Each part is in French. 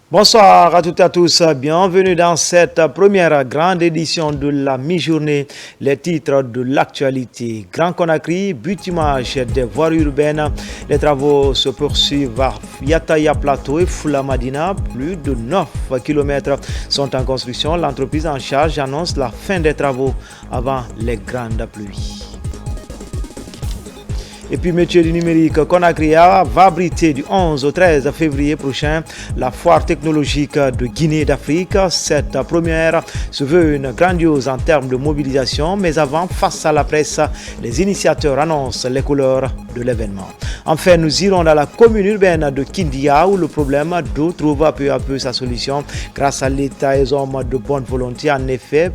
Bonsoir à toutes et à tous, bienvenue dans cette première grande édition de la mi-journée. Les titres de l'actualité. Grand Conakry, but-image des voiries urbaines. Les travaux se poursuivent à Yataya Plateau et Foula Madina. Plus de 9 km sont en construction. L'entreprise en charge annonce la fin des travaux avant les grandes pluies. Et puis, métier du numérique, Conakry va abriter du 11 au 13 février prochain la foire technologique de Guinée d'Afrique. Cette première se veut une grandiose en termes de mobilisation, mais avant, face à la presse, les initiateurs annoncent les couleurs de l'événement. Enfin, nous irons dans la commune urbaine de Kindia où le problème d'eau trouve peu à peu sa solution grâce à l'État et aux hommes de bonne volonté. En effet,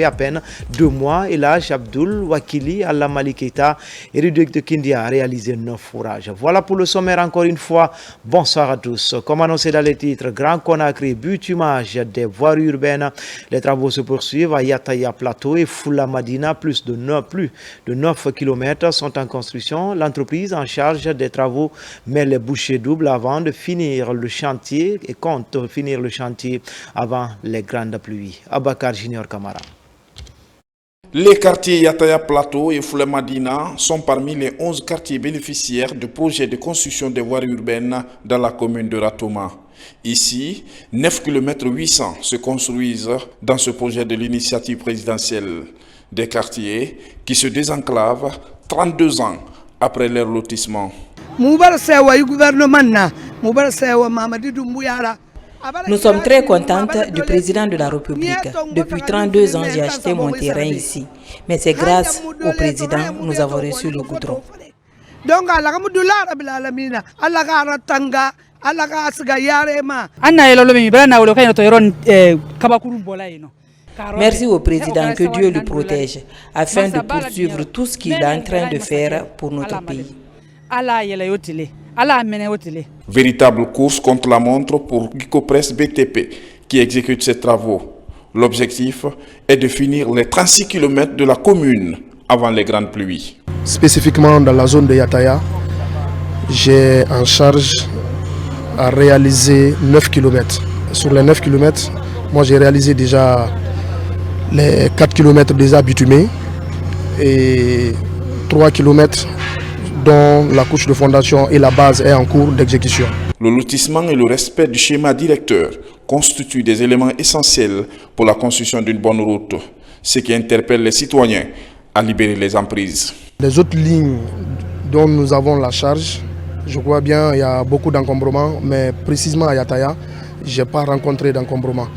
à peine 2 mois, et l'âge Abdul Wakili Allah Maliketa et Réduc de Kindia a réalisé 9 fourrages. Voilà pour le sommaire encore une fois. Bonsoir à tous. Comme annoncé dans les titres, Grand Conakry, but-image des voiries urbaines. Les travaux se poursuivent à Yataya Plateau et Foula Madina. Plus de 9 km sont en construction. L'entreprise en charge des travaux met les bouchées doubles avant de finir le chantier et compte finir le chantier avant les grandes pluies. Abakar Junior Kamara. Les quartiers Yataya Plateau et Foula Madina sont parmi les 11 quartiers bénéficiaires de projets de construction des voiries urbaines dans la commune de Ratoma. Ici, 9 km 800 se construisent dans ce projet de l'initiative présidentielle. Des quartiers qui se désenclavent 32 ans après leur lotissement. Nous sommes très contentes du président de la République. Depuis 32 ans, j'ai acheté mon terrain ici. Mais c'est grâce au président que nous avons reçu le goudron. Merci au président, que Dieu le protège, afin de poursuivre tout ce qu'il est en train de faire pour notre pays. Véritable course contre la montre pour Gicopress BTP qui exécute ces travaux. L'objectif est de finir les 36 km de la commune avant les grandes pluies. Spécifiquement dans la zone de Yataya, j'ai en charge à réaliser 9 km. Sur les 9 km, moi j'ai réalisé déjà les 4 km déjà bitumés et 3 km dont la couche de fondation et la base est en cours d'exécution. Le lotissement et le respect du schéma directeur constituent des éléments essentiels pour la construction d'une bonne route, ce qui interpelle les citoyens à libérer les emprises. Les autres lignes dont nous avons la charge, je crois bien il y a beaucoup d'encombrements, mais précisément à Yataya, je n'ai pas rencontré d'encombrement.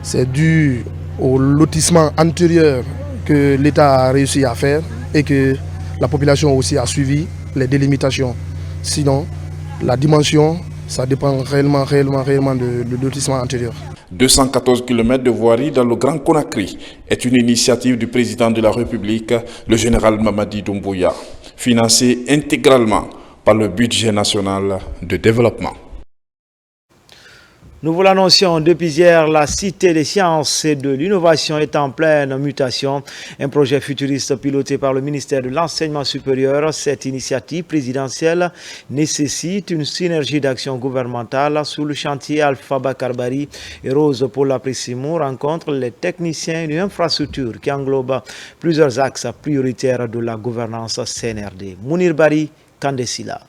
C'est dû au lotissement antérieur que l'État a réussi à faire et que la population aussi a suivi les délimitations. Sinon, la dimension, ça dépend réellement du lotissement antérieur. 214 km de voirie dans le Grand Conakry est une initiative du président de la République, le général Mamadi Doumbouya, financée intégralement par le budget national de développement. Nous vous l'annoncions depuis hier, la Cité des sciences et de l'innovation est en pleine mutation. Un projet futuriste piloté par le ministère de l'Enseignement supérieur. Cette initiative présidentielle nécessite une synergie d'action gouvernementale. Sous le chantier Alpha Bakarbari et Rose Paula Prissimou rencontrent les techniciens d'une infrastructure qui englobe plusieurs axes prioritaires de la gouvernance CNRD. Mounir Bari, Kandesila.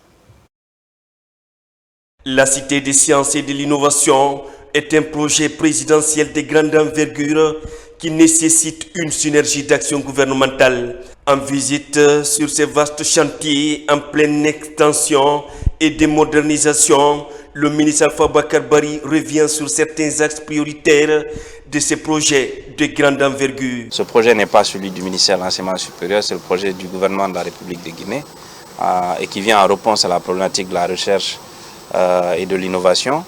La Cité des sciences et de l'innovation est un projet présidentiel de grande envergure qui nécessite une synergie d'action gouvernementale. En visite sur ces vastes chantiers en pleine extension et de modernisation, le ministre Alpha Bakarbari revient sur certains axes prioritaires de ces projets de grande envergure. Ce projet n'est pas celui du ministère de l'Enseignement supérieur, c'est le projet du gouvernement de la République de Guinée et qui vient en réponse à la problématique de la recherche et de l'innovation,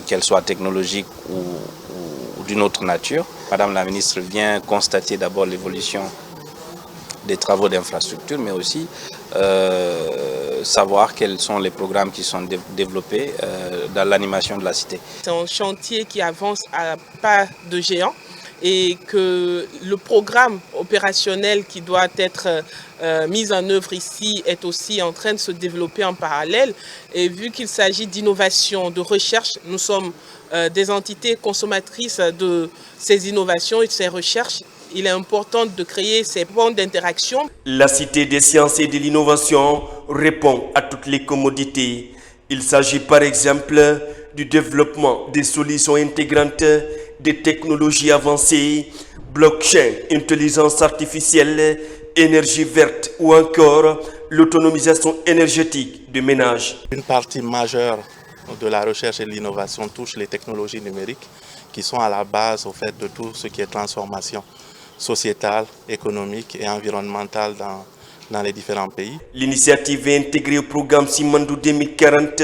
qu'elle soit technologique ou d'une autre nature. Madame la ministre vient constater d'abord l'évolution des travaux d'infrastructure, mais aussi savoir quels sont les programmes qui sont développés dans l'animation de la cité. C'est un chantier qui avance à pas de géant et que le programme opérationnel qui doit être mis en œuvre ici est aussi en train de se développer en parallèle. Et vu qu'il s'agit d'innovation, de recherche, nous sommes des entités consommatrices de ces innovations et de ces recherches. Il est important de créer ces ponts d'interaction. La Cité des sciences et de l'innovation répond à toutes les commodités. Il s'agit par exemple du développement des solutions intégrantes, des technologies avancées, blockchain, intelligence artificielle, énergie verte ou encore l'autonomisation énergétique des ménages. Une partie majeure de la recherche et de l'innovation touche les technologies numériques qui sont à la base au fait de tout ce qui est transformation sociétale, économique et environnementale dans les différents pays. L'initiative est intégrée au programme Simandou 2040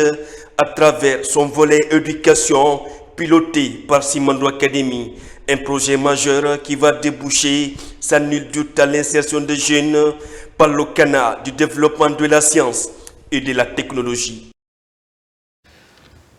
à travers son volet éducation piloté par Simandou Academy, un projet majeur qui va déboucher sans nul doute à l'insertion des jeunes par le canal du développement de la science et de la technologie.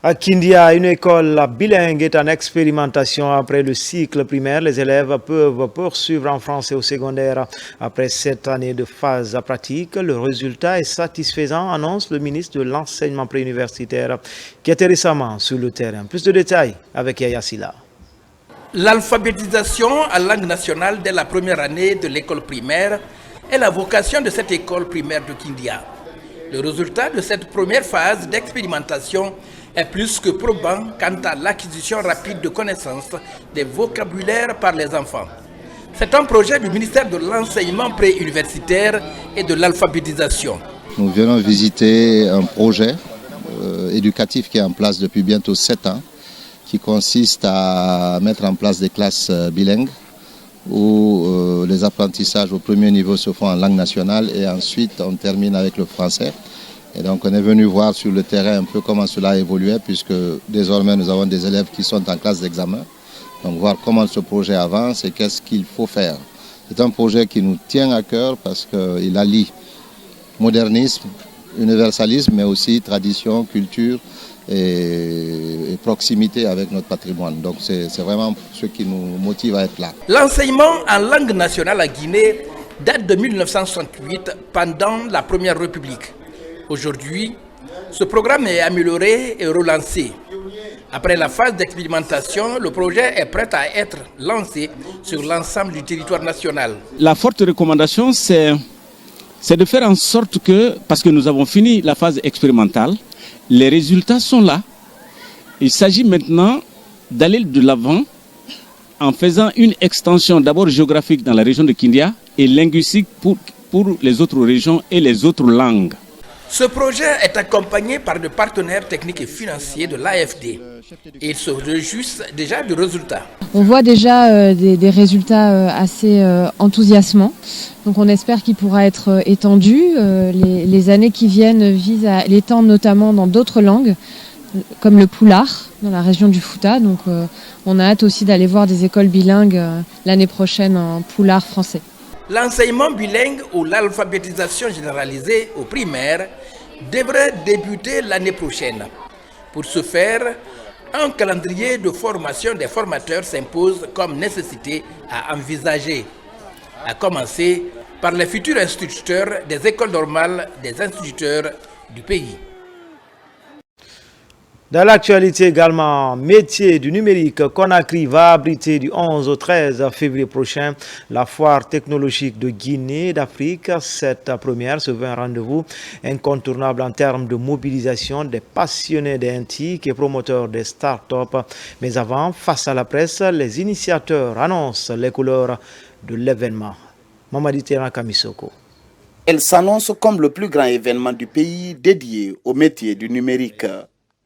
À Kindia, une école bilingue est en expérimentation après le cycle primaire. Les élèves peuvent poursuivre en français au secondaire. Après 7 années de phase pratique, le résultat est satisfaisant, annonce le ministre de l'Enseignement préuniversitaire qui était récemment sur le terrain. Plus de détails avec Yaya Silla. L'alphabétisation en langue nationale dès la première année de l'école primaire est la vocation de cette école primaire de Kindia. Le résultat de cette première phase d'expérimentation est plus que probant quant à l'acquisition rapide de connaissances des vocabulaires par les enfants. C'est un projet du ministère de l'Enseignement préuniversitaire et de l'alphabétisation. Nous venons visiter un projet éducatif qui est en place depuis bientôt 7 ans, qui consiste à mettre en place des classes bilingues où les apprentissages au premier niveau se font en langue nationale et ensuite on termine avec le français. Et donc on est venu voir sur le terrain un peu comment cela évoluait puisque désormais nous avons des élèves qui sont en classe d'examen. Donc voir comment ce projet avance et qu'est-ce qu'il faut faire. C'est un projet qui nous tient à cœur parce qu'il allie modernisme, universalisme mais aussi tradition, culture et proximité avec notre patrimoine. Donc c'est vraiment ce qui nous motive à être là. L'enseignement en langue nationale à Guinée date de 1968 pendant la Première République. Aujourd'hui, ce programme est amélioré et relancé. Après la phase d'expérimentation, le projet est prêt à être lancé sur l'ensemble du territoire national. La forte recommandation, c'est de faire en sorte que, parce que nous avons fini la phase expérimentale, les résultats sont là. Il s'agit maintenant d'aller de l'avant en faisant une extension d'abord géographique dans la région de Kindia et linguistique pour les autres régions et les autres langues. Ce projet est accompagné par des partenaires techniques et financiers de l'AFD. Et ils se réjouissent déjà du résultat. On voit déjà des résultats assez enthousiasmants. Donc on espère qu'il pourra être étendu. Les années qui viennent visent à l'étendre notamment dans d'autres langues, comme le Pulaar, dans la région du Fouta. Donc on a hâte aussi d'aller voir des écoles bilingues l'année prochaine en Pulaar français. L'enseignement bilingue ou l'alphabétisation généralisée au primaire devrait débuter l'année prochaine. Pour ce faire, un calendrier de formation des formateurs s'impose comme nécessité à envisager, à commencer par les futurs instituteurs des écoles normales des instituteurs du pays. Dans l'actualité également, métier du numérique, Conakry va abriter du 11 au 13 février prochain la foire technologique de Guinée d'Afrique. Cette première se veut un rendez-vous incontournable en termes de mobilisation des passionnés des NTIC et promoteurs des start-up. Mais avant, face à la presse, les initiateurs annoncent les couleurs de l'événement. Mamadi Terran Kamisoko. Elle s'annonce comme le plus grand événement du pays dédié au métier du numérique.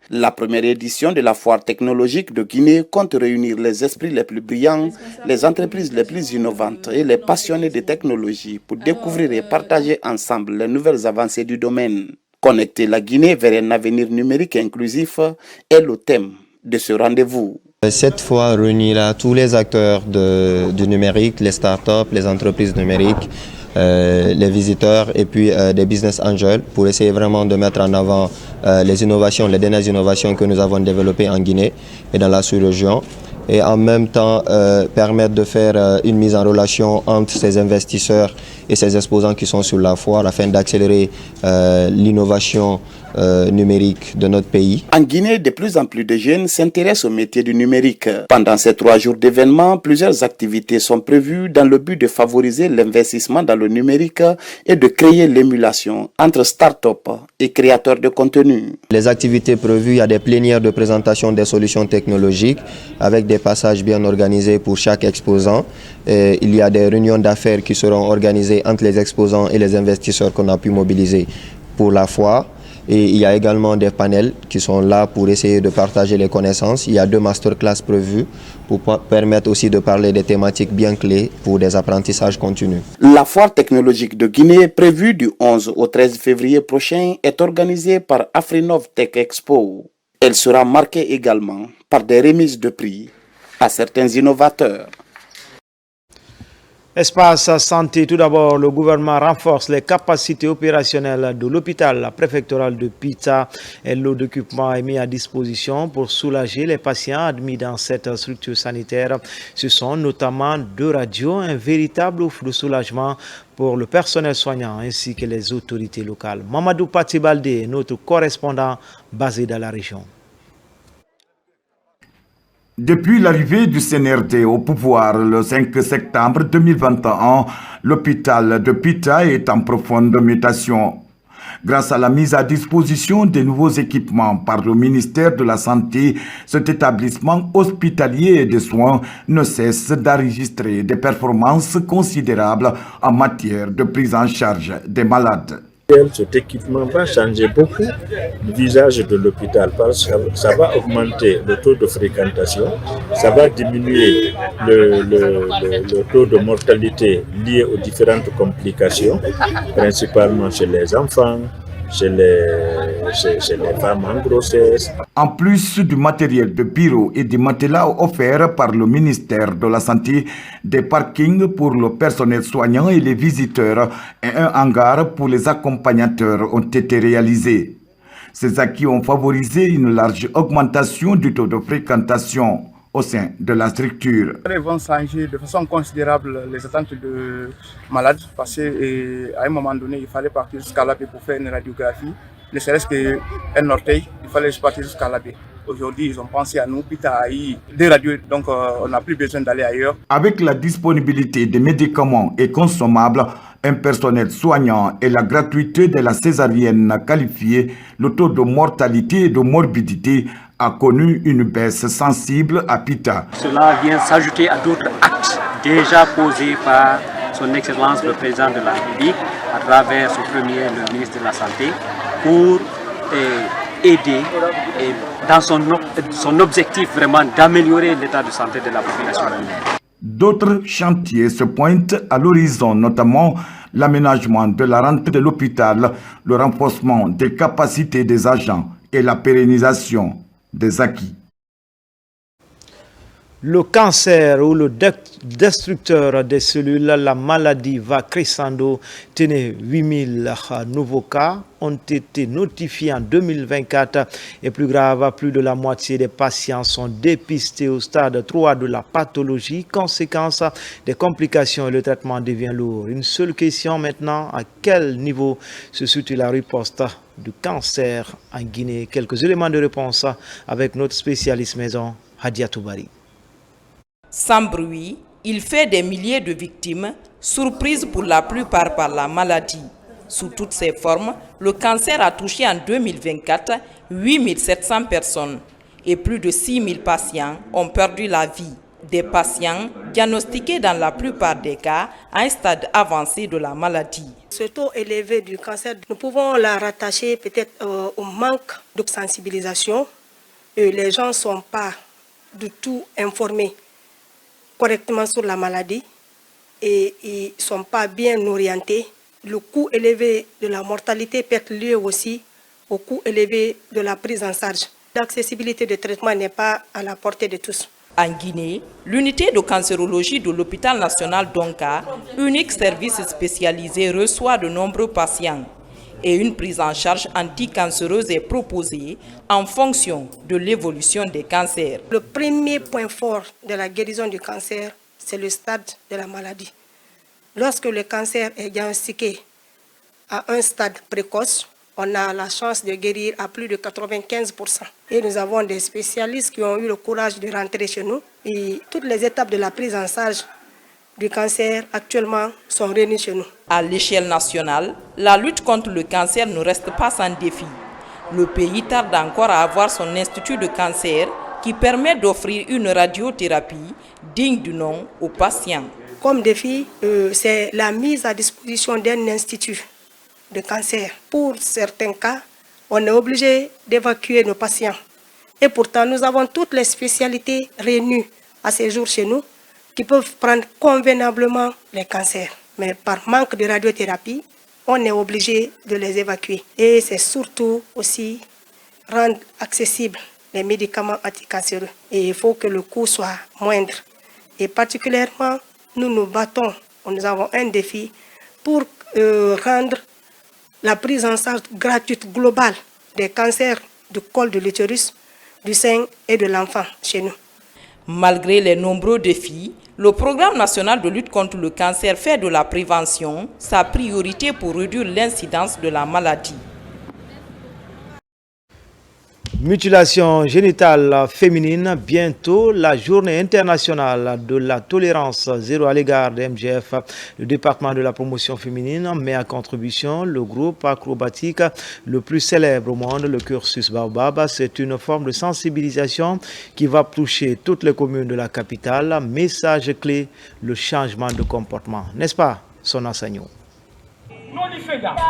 La première édition de la foire technologique de Guinée compte réunir les esprits les plus brillants, les entreprises les plus innovantes et les passionnés de technologie pour découvrir et partager ensemble les nouvelles avancées du domaine. Connecter la Guinée vers un avenir numérique inclusif est le thème de ce rendez-vous. Cette foire réunira tous les acteurs du numérique, les startups, les entreprises numériques, les visiteurs et puis des business angels pour essayer vraiment de mettre en avant les innovations, les dernières innovations que nous avons développées en Guinée et dans la sous-région et en même temps permettre de faire une mise en relation entre ces investisseurs et ces exposants qui sont sur la foire afin d'accélérer l'innovation numérique de notre pays. En Guinée, de plus en plus de jeunes s'intéressent au métier du numérique. Pendant ces 3 jours d'événements, plusieurs activités sont prévues dans le but de favoriser l'investissement dans le numérique et de créer l'émulation entre start-up et créateurs de contenu. Les activités prévues, il y a des plénières de présentation des solutions technologiques avec des passages bien organisés pour chaque exposant. Et il y a des réunions d'affaires qui seront organisées entre les exposants et les investisseurs qu'on a pu mobiliser pour la foire. Et il y a également des panels qui sont là pour essayer de partager les connaissances. Il y a 2 masterclass prévus pour permettre aussi de parler des thématiques bien clés pour des apprentissages continus. La foire technologique de Guinée, prévue du 11 au 13 février prochain, est organisée par Afrinov Tech Expo. Elle sera marquée également par des remises de prix à certains innovateurs. Espace santé, tout d'abord, le gouvernement renforce les capacités opérationnelles de l'hôpital préfectoral de Pita. Et l'eau d'équipement est mis à disposition pour soulager les patients admis dans cette structure sanitaire. Ce sont notamment 2 radios, un véritable offre de soulagement pour le personnel soignant ainsi que les autorités locales. Mamadou Patibalde, notre correspondant basé dans la région. Depuis l'arrivée du CNRD au pouvoir le 5 septembre 2021, l'hôpital de Pita est en profonde mutation. Grâce à la mise à disposition de nouveaux équipements par le ministère de la Santé, cet établissement hospitalier et de soins ne cesse d'enregistrer des performances considérables en matière de prise en charge des malades. Cet équipement va changer beaucoup le visage de l'hôpital parce que ça va augmenter le taux de fréquentation, ça va diminuer le taux de mortalité lié aux différentes complications, principalement chez les enfants, chez les femmes en grossesse. En plus du matériel de bureau et des matelas offerts par le ministère de la Santé, des parkings pour le personnel soignant et les visiteurs et un hangar pour les accompagnateurs ont été réalisés. Ces acquis ont favorisé une large augmentation du taux de fréquentation au sein de la structure. Ils vont changer de façon considérable les attentes de malades parce qu'à un moment donné, il fallait partir jusqu'à l'AB pour faire une radiographie. Ne serait-ce qu'un orteil, il fallait partir jusqu'à l'AB. Aujourd'hui, ils ont pensé à nous, Pita a eu 2 radios, donc on n'a plus besoin d'aller ailleurs. Avec la disponibilité des médicaments et consommables, un personnel soignant et la gratuité de la césarienne qualifiée, le taux de mortalité et de morbidité a connu une baisse sensible à Pita. Cela vient s'ajouter à d'autres actes déjà posés par son Excellence le Président de la République à travers son premier, le ministre de la Santé, pour aider dans son objectif vraiment d'améliorer l'état de santé de la population. D'autres chantiers se pointent à l'horizon, notamment l'aménagement de la rentrée de l'hôpital, le renforcement des capacités des agents et la pérennisation des acquis. Le cancer ou le destructeur des cellules, la maladie va crescendo. Tenez, 8000 nouveaux cas ont été notifiés en 2024 et plus grave, plus de la moitié des patients sont dépistés au stade 3 de la pathologie. Conséquence des complications et le traitement devient lourd. Une seule question maintenant, à quel niveau se situe la riposte du cancer en Guinée? Quelques éléments de réponse avec notre spécialiste maison, Hadia Toubari. Sans bruit, il fait des milliers de victimes, surprises pour la plupart par la maladie. Sous toutes ses formes, le cancer a touché en 2024 8700 personnes et plus de 6000 patients ont perdu la vie. Des patients diagnostiqués dans la plupart des cas à un stade avancé de la maladie. Ce taux élevé du cancer, nous pouvons la rattacher peut-être au manque de sensibilisation. Les gens ne sont pas du tout informés correctement sur la maladie et ils ne sont pas bien orientés. Le coût élevé de la mortalité peut être lié aussi au coût élevé de la prise en charge. L'accessibilité de traitement n'est pas à la portée de tous. En Guinée, l'unité de cancérologie de l'hôpital national d'Onka, unique service spécialisé, reçoit de nombreux patients. et une prise en charge anticancéreuse est proposée en fonction de l'évolution des cancers. Le premier point fort de la guérison du cancer, c'est le stade de la maladie. Lorsque le cancer est diagnostiqué à un stade précoce, on a la chance de guérir à plus de 95%. Et nous avons des spécialistes qui ont eu le courage de rentrer chez nous. Et toutes les étapes de la prise en charge du cancer actuellement sont réunies chez nous. À l'échelle nationale, la lutte contre le cancer ne reste pas sans défi. Le pays tarde encore à avoir son institut de cancer qui permet d'offrir une radiothérapie digne du nom aux patients. Comme défi, c'est la mise à disposition d'un institut de cancer. Pour certains cas, on est obligé d'évacuer nos patients. Et pourtant, nous avons toutes les spécialités réunies à ces jours chez nous qui peuvent prendre convenablement les cancers. Mais par manque de radiothérapie, on est obligé de les évacuer. Et c'est surtout aussi rendre accessibles les médicaments anticancéreux. Et il faut que le coût soit moindre. Et particulièrement, nous nous battons, nous avons un défi pour rendre la prise en charge gratuite globale des cancers du col de l'utérus, du sein et de l'enfant chez nous. Malgré les nombreux défis, le programme national de lutte contre le cancer fait de la prévention sa priorité pour réduire l'incidence de la maladie. Mutilation génitale féminine, bientôt la journée internationale de la tolérance zéro à l'égard de MGF. Le département de la promotion féminine met à contribution le groupe acrobatique le plus célèbre au monde, le cursus Baobab. C'est une forme de sensibilisation qui va toucher toutes les communes de la capitale. Message clé, le changement de comportement. N'est-ce pas, son enseignant?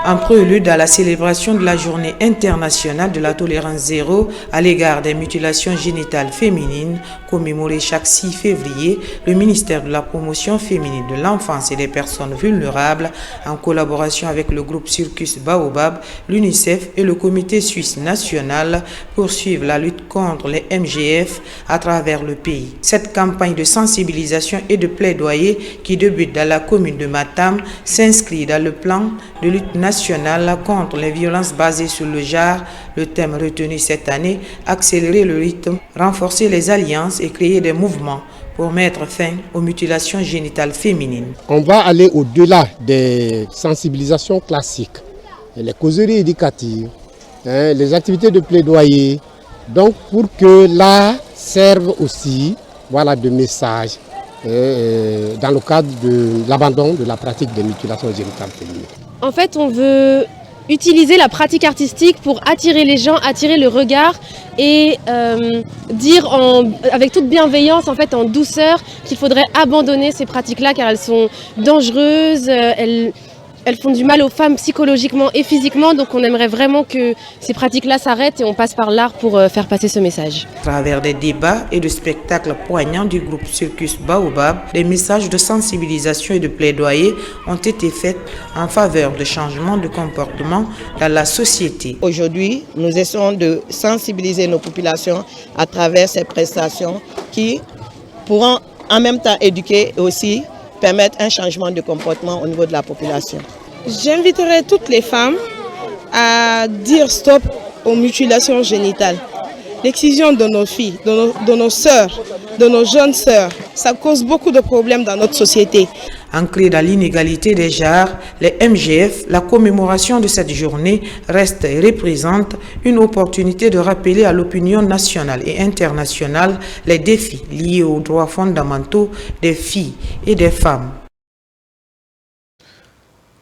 En prélude à la célébration de la journée internationale de la tolérance zéro à l'égard des mutilations génitales féminines, commémorée chaque 6 février, le ministère de la promotion féminine de l'enfance et des personnes vulnérables, en collaboration avec le groupe Circus Baobab, l'UNICEF et le comité suisse national, poursuivent la lutte contre les MGF à travers le pays. Cette campagne de sensibilisation et de plaidoyer qui débute dans la commune de Matam s'inscrit dans le plan de lutte nationale contre les violences basées sur le genre. Le thème retenu cette année, accélérer le rythme, renforcer les alliances et créer des mouvements pour mettre fin aux mutilations génitales féminines. On va aller au-delà des sensibilisations classiques, les causeries éducatives, les activités de plaidoyer, donc pour que l'art serve aussi de message dans le cadre de l'abandon de la pratique des mutilations génitales féminines. En fait, on veut utiliser la pratique artistique pour attirer les gens, attirer le regard et dire avec toute bienveillance, en douceur, qu'il faudrait abandonner ces pratiques-là car elles sont dangereuses, elles font du mal aux femmes psychologiquement et physiquement, donc on aimerait vraiment que ces pratiques-là s'arrêtent et on passe par l'art pour faire passer ce message. À travers des débats et de spectacles poignants du groupe Circus Baobab, des messages de sensibilisation et de plaidoyer ont été faits en faveur de changements de comportement dans la société. Aujourd'hui, nous essayons de sensibiliser nos populations à travers ces prestations qui pourront en même temps éduquer et aussi permettre un changement de comportement au niveau de la population. J'inviterai toutes les femmes à dire stop aux mutilations génitales. L'excision de nos filles, de nos sœurs, de nos jeunes sœurs, ça cause beaucoup de problèmes dans notre société. Ancrée dans l'inégalité des genres, les MGF, la commémoration de cette journée reste et représente une opportunité de rappeler à l'opinion nationale et internationale les défis liés aux droits fondamentaux des filles et des femmes.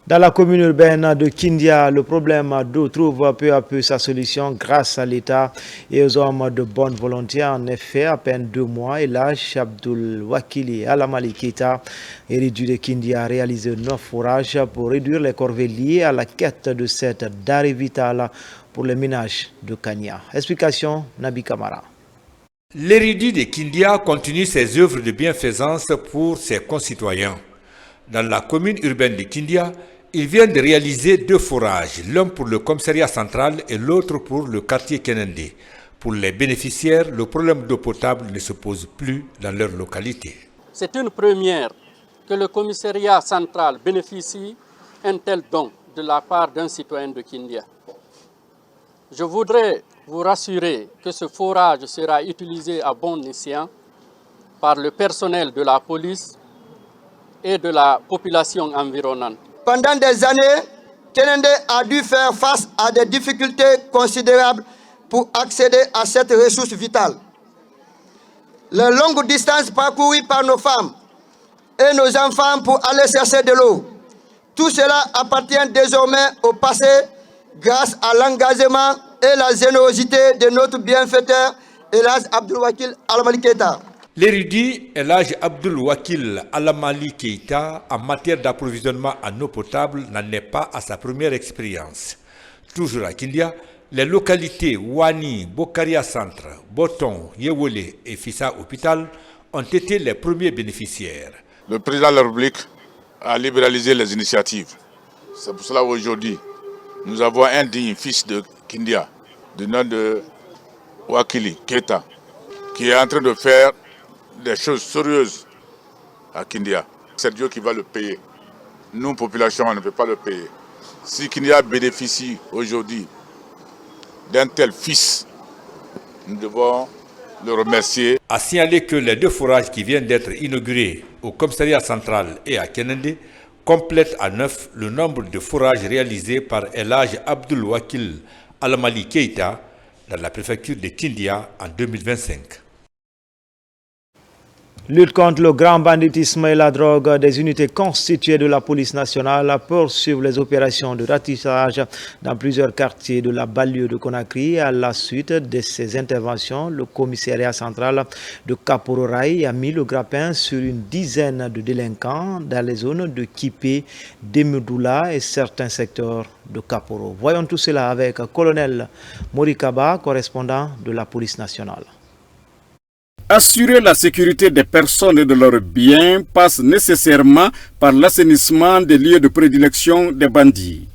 Dans la commune urbaine de Kindia, le problème d'eau trouve peu à peu sa solution grâce à l'État et aux hommes de bonne volonté. En effet, à peine 2 mois, et l'âge Abdul Wakili Alamali Keita, érudit de Kindia, a réalisé 9 forages pour réduire les corvées liées à la quête de cette denrée vitale pour les ménages de Kanya. Explication, Nabi Kamara. L'érudit de Kindia continue ses œuvres de bienfaisance pour ses concitoyens. Dans la commune urbaine de Kindia, il vient de réaliser 2 forages, l'un pour le commissariat central et l'autre pour le quartier Kenende. Pour les bénéficiaires, le problème d'eau potable ne se pose plus dans leur localité. C'est une première que le commissariat central bénéficie un tel don de la part d'un citoyen de Kindia. Je voudrais vous rassurer que ce forage sera utilisé à bon escient par le personnel de la police et de la population environnante. Pendant des années, Kenende a dû faire face à des difficultés considérables pour accéder à cette ressource vitale. Les longues distances parcourues par nos femmes et nos enfants pour aller chercher de l'eau, tout cela appartient désormais au passé grâce à l'engagement et la générosité de notre bienfaiteur Elhaj Abdul Wakil Al-Mali Keita. L'érudit Elhaj Abdul Wakil Al-Mali Keita en matière d'approvisionnement en eau potable n'en est pas à sa première expérience. Toujours à Kindia, les localités Wani, Bokaria Centre, Boton, Yewole et Fissa Hôpital ont été les premiers bénéficiaires. Le président de la République a libéralisé les initiatives. C'est pour cela qu'aujourd'hui, nous avons un digne fils de Kindia, du nom de Wakili Keita, qui est en train de faire des choses sérieuses à Kindia. C'est Dieu qui va le payer. Nous, population, on ne peut pas le payer. Si Kindia bénéficie aujourd'hui d'un tel fils, nous devons le remercier. A signaler que les deux forages qui viennent d'être inaugurés au commissariat central et à Kenende complètent à 9 le nombre de forages réalisés par Elhaj Abdul Wakil Al-Mali Keita dans la préfecture de Kindia en 2025. Lutte contre le grand banditisme et la drogue, des unités constituées de la police nationale poursuivent les opérations de ratissage dans plusieurs quartiers de la banlieue de Conakry. À la suite de ces interventions, le commissariat central de Kapororaï a mis le grappin sur une dizaine de délinquants dans les zones de Kipé, Demudoula et certains secteurs de Kaporo. Voyons tout cela avec le colonel Morikaba, correspondant de la police nationale. Assurer la sécurité des personnes et de leurs biens passe nécessairement par l'assainissement des lieux de prédilection des bandits.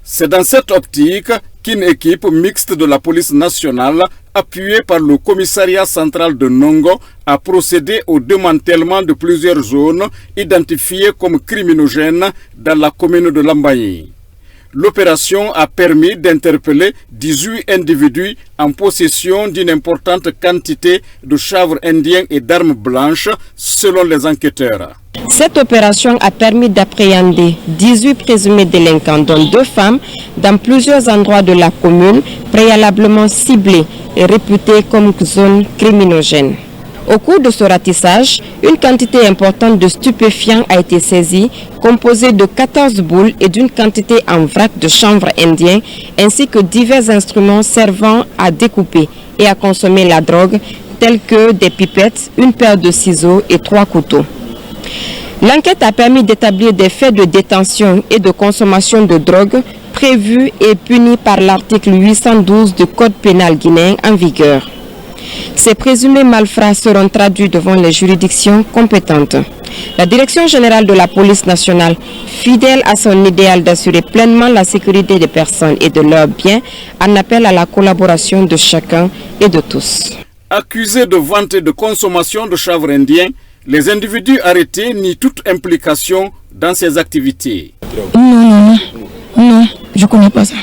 C'est dans cette optique qu'une équipe mixte de la police nationale, appuyée par le commissariat central de Nongo, a procédé au démantèlement de plusieurs zones identifiées comme criminogènes dans la commune de Lambaye. L'opération a permis d'interpeller 18 individus en possession d'une importante quantité de chanvre indien et d'armes blanches, selon les enquêteurs. Cette opération a permis d'appréhender 18 présumés délinquants, dont 2 femmes, dans plusieurs endroits de la commune, préalablement ciblés et réputés comme zones criminogènes. Au cours de ce ratissage, une quantité importante de stupéfiants a été saisie, composée de 14 boules et d'une quantité en vrac de chanvre indien, ainsi que divers instruments servant à découper et à consommer la drogue, tels que des pipettes, une paire de ciseaux et 3 couteaux. L'enquête a permis d'établir des faits de détention et de consommation de drogue prévus et punis par l'article 812 du Code pénal guinéen en vigueur. Ces présumés malfrats seront traduits devant les juridictions compétentes. La Direction générale de la police nationale, fidèle à son idéal d'assurer pleinement la sécurité des personnes et de leurs biens, en appelle à la collaboration de chacun et de tous. Accusés de vente et de consommation de chanvre indien, les individus arrêtés nient toute implication dans ces activités. Non, je ne connais pas ça.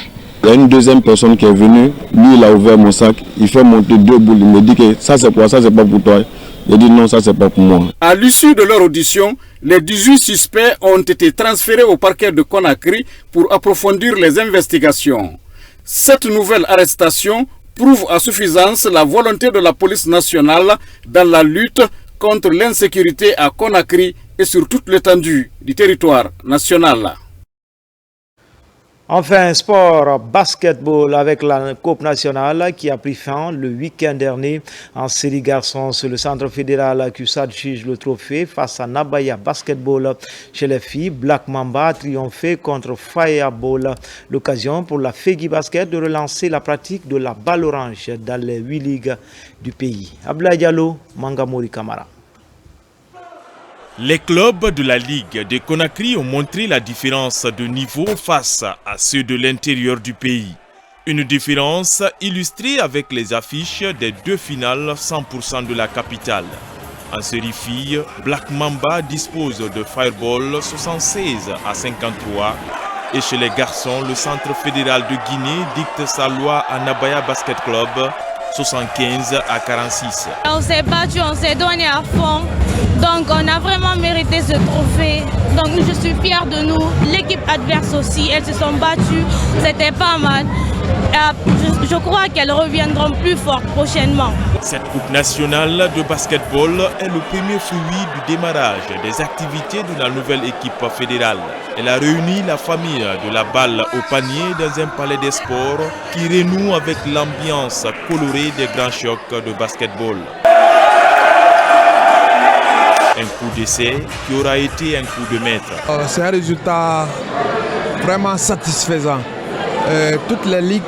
Il y a une deuxième personne qui est venue, lui il a ouvert mon sac, il fait monter 2 boules, il me dit que ça c'est quoi, ça c'est pas pour toi. Il dit non, ça c'est pas pour moi. À l'issue de leur audition, les 18 suspects ont été transférés au parquet de Conakry pour approfondir les investigations. Cette nouvelle arrestation prouve à suffisance la volonté de la police nationale dans la lutte contre l'insécurité à Conakry et sur toute l'étendue du territoire national. Enfin, sport basketball avec la Coupe nationale qui a pris fin le week-end dernier en série garçons sur le centre fédéral qui s'adjuge le trophée face à Nabaya Basketball. Chez les filles, Black Mamba a triomphé contre Fireball. L'occasion pour la Fegi Basket de relancer la pratique de la balle orange dans les 8 ligues du pays. Abdoulaye Diallo, Mangamori Kamara. Les clubs de la Ligue de Conakry ont montré la différence de niveau face à ceux de l'intérieur du pays. Une différence illustrée avec les affiches des 2 finales 100% de la capitale. En série filles, Black Mamba dispose de Fireball 76 à 53 Et chez les garçons, le Centre fédéral de Guinée dicte sa loi à Nabaya Basket Club, 75 à 46. On s'est battu, on s'est donné à fond. Donc on a vraiment mérité ce trophée. Donc je suis fière de nous. L'équipe adverse aussi, elles se sont battues. C'était pas mal. Je crois qu'elles reviendront plus fortes prochainement. Cette coupe nationale de basketball est le premier fruit du démarrage des activités de la nouvelle équipe fédérale. Elle a réuni la famille de la balle au panier dans un palais des sports qui renoue avec l'ambiance colorée des grands chocs de basketball. Un coup d'essai qui aura été un coup de maître. C'est un résultat vraiment satisfaisant. Toutes les ligues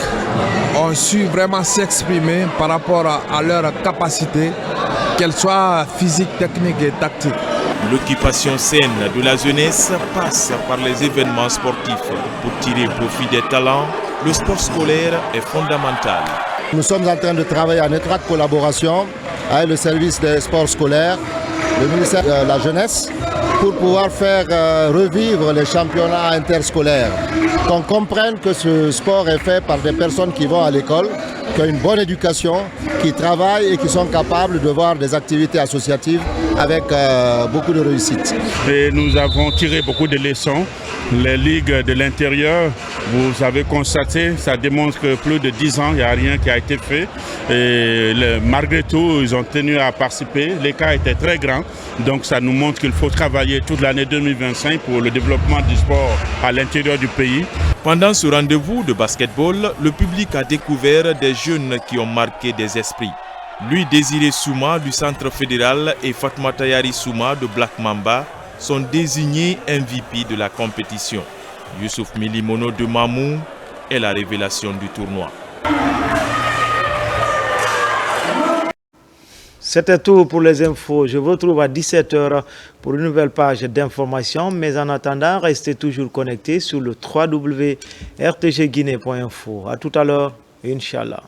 ont su vraiment s'exprimer par rapport à leur capacité, qu'elles soient physiques, techniques et tactiques. L'occupation saine de la jeunesse passe par les événements sportifs. Pour tirer profit des talents, le sport scolaire est fondamental. Nous sommes en train de travailler en étroite collaboration avec le service des sports scolaires, le ministère de la Jeunesse, pour pouvoir faire revivre les championnats interscolaires. Qu'on comprenne que ce sport est fait par des personnes qui vont à l'école, qui ont une bonne éducation, qui travaillent et qui sont capables de voir des activités associatives avec beaucoup de réussite. Et nous avons tiré beaucoup de leçons. Les ligues de l'intérieur, vous avez constaté, ça démontre que plus de 10 ans, il n'y a rien qui a été fait. Et malgré tout, ils ont tenu à participer. L'écart était très grand. Donc ça nous montre qu'il faut travailler toute l'année 2025 pour le développement du sport à l'intérieur du pays. Pendant ce rendez-vous de basketball, le public a découvert des jeunes qui ont marqué des esprits. Lui, Désiré Souma du Centre fédéral et Fatma Tayari Souma de Black Mamba sont désignés MVP de la compétition. Youssouf Milimono de Mamou est la révélation du tournoi. C'était tout pour les infos. Je vous retrouve à 17 h pour une nouvelle page d'information. Mais en attendant, restez toujours connectés sur le www.rtgguinée.info. À tout à l'heure, Inch'Allah.